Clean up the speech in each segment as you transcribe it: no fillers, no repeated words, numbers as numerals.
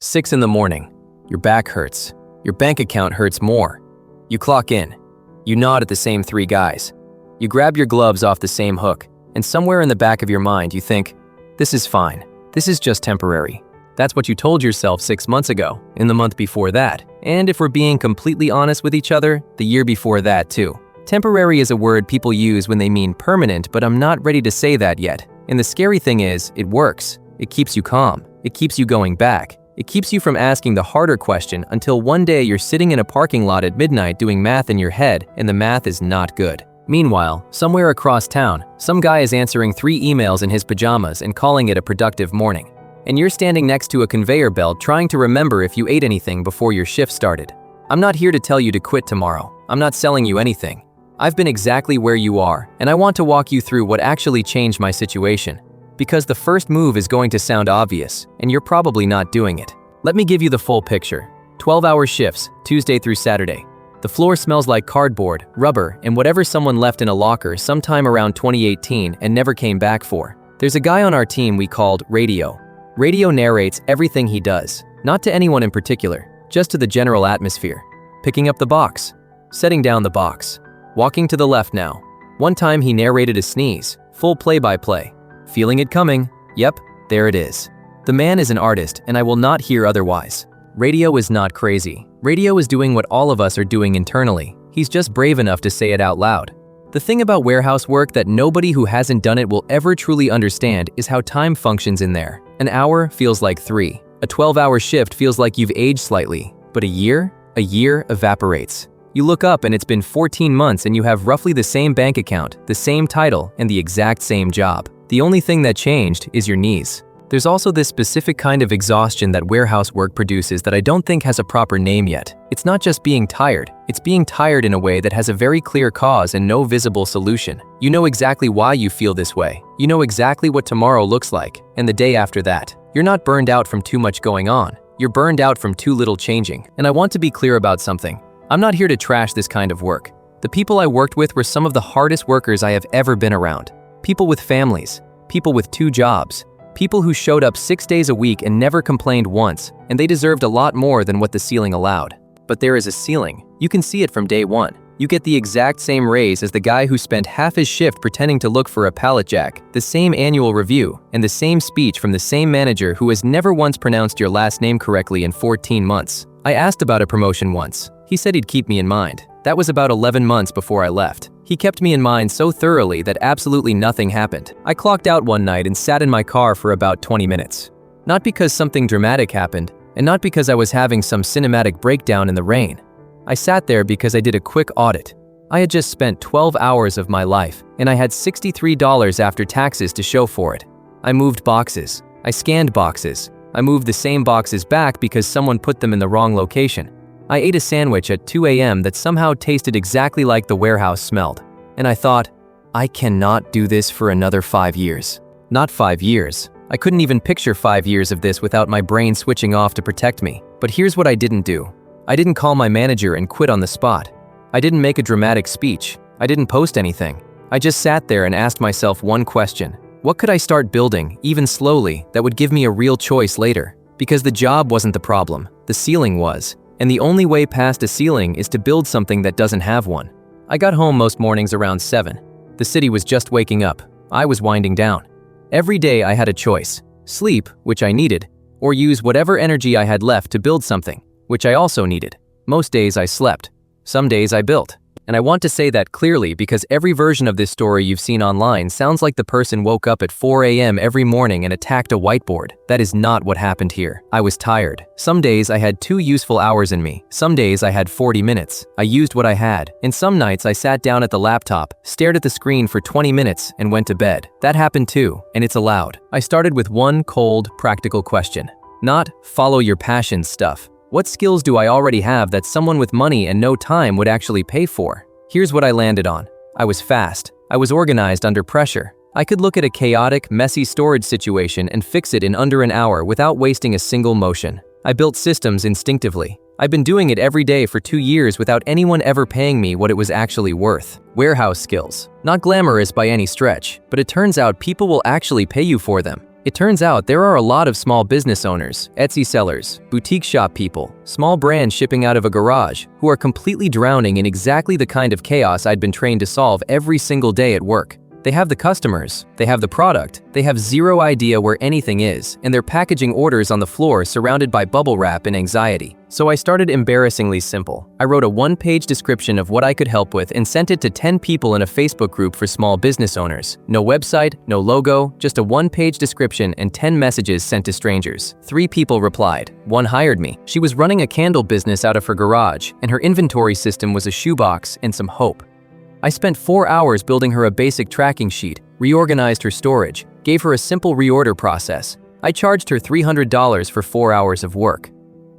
6 in the morning. Your back hurts. Your bank account hurts more. You clock in. You nod at the same 3 guys. You grab your gloves off the same hook, and somewhere in the back of your mind you think, this is fine. This is just temporary. That's what you told yourself 6 months ago, in the month before that, and if we're being completely honest with each other, the year before that too. Temporary is a word people use when they mean permanent, but I'm not ready to say that yet. And the scary thing is, it works. It keeps you calm. It keeps you going back. It keeps you from asking the harder question until one day you're sitting in a parking lot at midnight doing math in your head, and the math is not good. Meanwhile, somewhere across town, some guy is answering 3 emails in his pajamas and calling it a productive morning. And you're standing next to a conveyor belt trying to remember if you ate anything before your shift started. I'm not here to tell you to quit tomorrow. I'm not selling you anything. I've been exactly where you are, and I want to walk you through what actually changed my situation. Because the first move is going to sound obvious, and you're probably not doing it. Let me give you the full picture. 12-hour shifts, Tuesday through Saturday. The floor smells like cardboard, rubber, and whatever someone left in a locker sometime around 2018 and never came back for. There's a guy on our team we called Radio. Radio narrates everything he does, not to anyone in particular, just to the general atmosphere. Picking up the box, setting down the box, walking to the left now. One time he narrated a sneeze, full play-by-play. Feeling it coming, yep, there it is. The man is an artist, and I will not hear otherwise. Radio is not crazy. Radio is doing what all of us are doing internally. He's just brave enough to say it out loud. The thing about warehouse work that nobody who hasn't done it will ever truly understand is how time functions in there. An hour feels like 3. A 12-hour shift feels like you've aged slightly. But a year evaporates. You look up and it's been 14 months and you have roughly the same bank account, the same title, and the exact same job. The only thing that changed is your knees. There's also this specific kind of exhaustion that warehouse work produces that I don't think has a proper name yet. It's not just being tired, it's being tired in a way that has a very clear cause and no visible solution. You know exactly why you feel this way. You know exactly what tomorrow looks like, and the day after that. You're not burned out from too much going on. You're burned out from too little changing. And I want to be clear about something. I'm not here to trash this kind of work. The people I worked with were some of the hardest workers I have ever been around. People with families, people with 2 jobs, people who showed up 6 days a week and never complained once, and they deserved a lot more than what the ceiling allowed. But there is a ceiling. You can see it from day one. You get the exact same raise as the guy who spent half his shift pretending to look for a pallet jack, the same annual review, and the same speech from the same manager who has never once pronounced your last name correctly in 14 months. I asked about a promotion once. He said he'd keep me in mind. That was about 11 months before I left. He kept me in mind so thoroughly that absolutely nothing happened. I clocked out one night and sat in my car for about 20 minutes. Not because something dramatic happened, and not because I was having some cinematic breakdown in the rain. I sat there because I did a quick audit. I had just spent 12 hours of my life, and I had $63 after taxes to show for it. I moved boxes. I scanned boxes. I moved the same boxes back because someone put them in the wrong location. I ate a sandwich at 2 a.m. that somehow tasted exactly like the warehouse smelled. And I thought, I cannot do this for another 5 years. Not 5 years. I couldn't even picture 5 years of this without my brain switching off to protect me. But here's what I didn't do. I didn't call my manager and quit on the spot. I didn't make a dramatic speech. I didn't post anything. I just sat there and asked myself one question. What could I start building, even slowly, that would give me a real choice later? Because the job wasn't the problem. The ceiling was. And the only way past a ceiling is to build something that doesn't have one. I got home most mornings around 7. The city was just waking up. I was winding down. Every day I had a choice. Sleep, which I needed, or use whatever energy I had left to build something, which I also needed. Most days I slept. Some days I built. And I want to say that clearly because every version of this story you've seen online sounds like the person woke up at 4 a.m. every morning and attacked a whiteboard. That is not what happened here. I was tired. Some days I had 2 useful hours in me. Some days I had 40 minutes. I used what I had. And some nights I sat down at the laptop, stared at the screen for 20 minutes, and went to bed. That happened too, and it's allowed. I started with one cold, practical question. Not follow your passions stuff. What skills do I already have that someone with money and no time would actually pay for? Here's what I landed on. I was fast. I was organized under pressure. I could look at a chaotic, messy storage situation and fix it in under an hour without wasting a single motion. I built systems instinctively. I've been doing it every day for 2 years without anyone ever paying me what it was actually worth. Warehouse skills. Not glamorous by any stretch, but it turns out people will actually pay you for them. It turns out there are a lot of small business owners, Etsy sellers, boutique shop people, small brands shipping out of a garage who are completely drowning in exactly the kind of chaos I'd been trained to solve every single day at work. They have the customers, they have the product, they have zero idea where anything is, and they're packaging orders on the floor surrounded by bubble wrap and anxiety. So I started embarrassingly simple. I wrote a one-page description of what I could help with and sent it to 10 people in a Facebook group for small business owners. No website, no logo, just a one-page description and 10 messages sent to strangers. 3 people replied. 1 hired me. She was running a candle business out of her garage, and her inventory system was a shoebox and some hope. I spent 4 hours building her a basic tracking sheet, reorganized her storage, gave her a simple reorder process. I charged her $300 for 4 hours of work.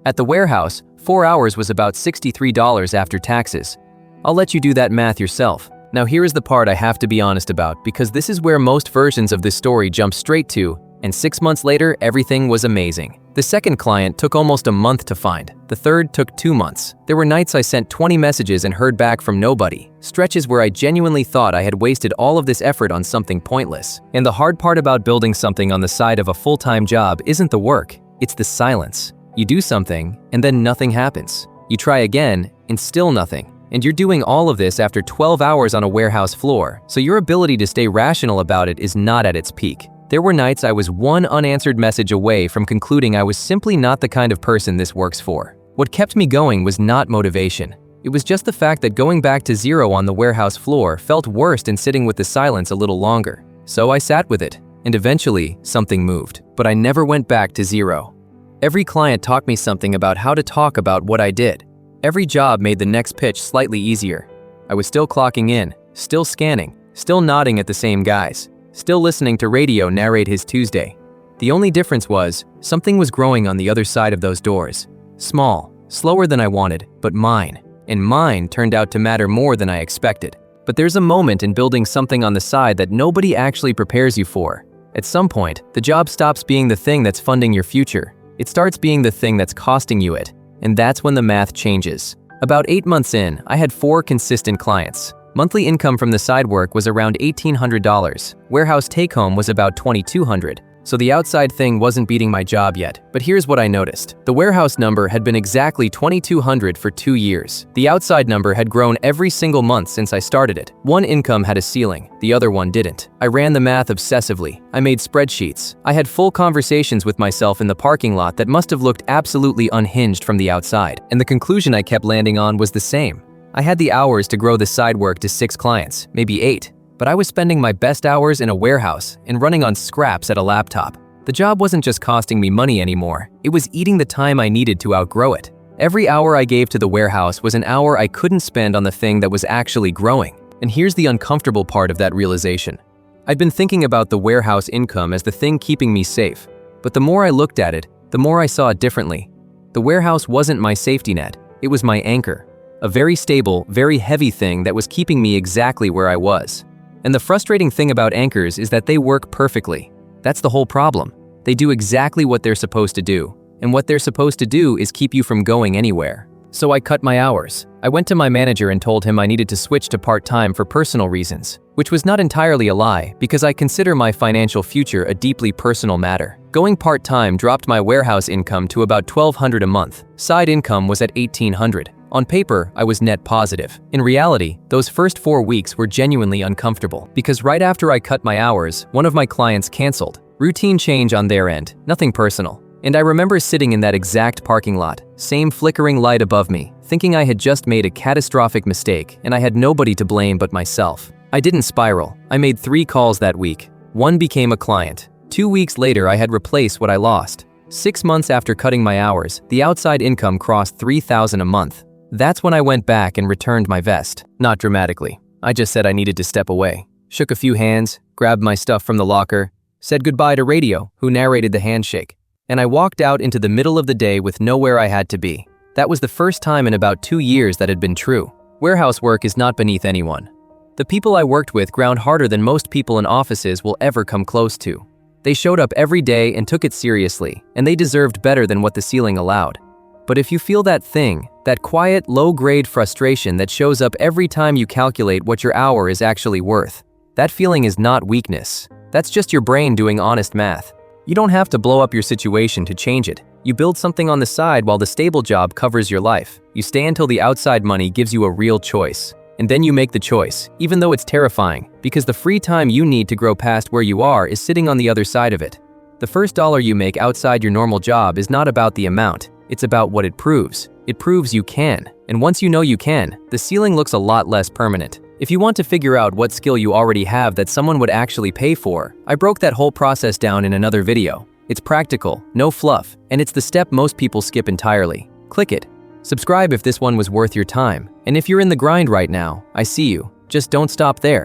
At the warehouse, 4 hours was about $63 after taxes. I'll let you do that math yourself. Now here is the part I have to be honest about, because this is where most versions of this story jump straight to, and 6 months later, everything was amazing. The second client took almost a month to find. The third took 2 months. There were nights I sent 20 messages and heard back from nobody. Stretches where I genuinely thought I had wasted all of this effort on something pointless. And the hard part about building something on the side of a full-time job isn't the work, it's the silence. You do something, and then nothing happens. You try again, and still nothing. And you're doing all of this after 12 hours on a warehouse floor, so your ability to stay rational about it is not at its peak. There were nights I was one unanswered message away from concluding I was simply not the kind of person this works for. What kept me going was not motivation. It was just the fact that going back to zero on the warehouse floor felt worse than sitting with the silence a little longer. So I sat with it, and eventually something moved. But I never went back to zero. Every client taught me something about how to talk about what I did. Every job made the next pitch slightly easier. I was still clocking in, still scanning, still nodding at the same guys, still listening to radio narrate his Tuesday. The only difference was, something was growing on the other side of those doors. Small, slower than I wanted, but mine. And mine turned out to matter more than I expected. But there's a moment in building something on the side that nobody actually prepares you for. At some point, the job stops being the thing that's funding your future. It starts being the thing that's costing you it. And that's when the math changes. About 8 months in, I had 4 consistent clients. Monthly income from the side work was around $1,800. Warehouse take-home was about $2,200. So the outside thing wasn't beating my job yet. But here's what I noticed. The warehouse number had been exactly $2,200 for 2 years. The outside number had grown every single month since I started it. One income had a ceiling, the other one didn't. I ran the math obsessively. I made spreadsheets. I had full conversations with myself in the parking lot that must have looked absolutely unhinged from the outside. And the conclusion I kept landing on was the same. I had the hours to grow the side work to 6 clients, maybe 8. But I was spending my best hours in a warehouse and running on scraps at a laptop. The job wasn't just costing me money anymore, it was eating the time I needed to outgrow it. Every hour I gave to the warehouse was an hour I couldn't spend on the thing that was actually growing. And here's the uncomfortable part of that realization. I'd been thinking about the warehouse income as the thing keeping me safe, but the more I looked at it, the more I saw it differently. The warehouse wasn't my safety net, it was my anchor. A very stable, very heavy thing that was keeping me exactly where I was. And the frustrating thing about anchors is that they work perfectly. That's the whole problem. They do exactly what they're supposed to do. And what they're supposed to do is keep you from going anywhere. So I cut my hours. I went to my manager and told him I needed to switch to part-time for personal reasons, which was not entirely a lie because I consider my financial future a deeply personal matter. Going part-time dropped my warehouse income to about $1,200 a month. Side income was at $1,800. On paper, I was net positive. In reality, those first 4 weeks were genuinely uncomfortable because right after I cut my hours, one of my clients canceled. Routine change on their end, nothing personal. And I remember sitting in that exact parking lot, same flickering light above me, thinking I had just made a catastrophic mistake and I had nobody to blame but myself. I didn't spiral. I made 3 calls that week. 1 became a client. 2 weeks later, I had replaced what I lost. 6 months after cutting my hours, the outside income crossed $3,000 a month. That's when I went back and returned my vest. Not dramatically. I just said I needed to step away. Shook a few hands, grabbed my stuff from the locker, said goodbye to radio, who narrated the handshake. And I walked out into the middle of the day with nowhere I had to be. That was the first time in about 2 years that had been true. Warehouse work is not beneath anyone. The people I worked with ground harder than most people in offices will ever come close to. They showed up every day and took it seriously, and they deserved better than what the ceiling allowed. But if you feel that thing, that quiet, low-grade frustration that shows up every time you calculate what your hour is actually worth, that feeling is not weakness. That's just your brain doing honest math. You don't have to blow up your situation to change it. You build something on the side while the stable job covers your life. You stay until the outside money gives you a real choice. And then you make the choice, even though it's terrifying, because the free time you need to grow past where you are is sitting on the other side of it. The first dollar you make outside your normal job is not about the amount, it's about what it proves. It proves you can. And once you know you can, the ceiling looks a lot less permanent. If you want to figure out what skill you already have that someone would actually pay for, I broke that whole process down in another video. It's practical, no fluff, and it's the step most people skip entirely. Click it. Subscribe if this one was worth your time. And if you're in the grind right now, I see you. Just don't stop there.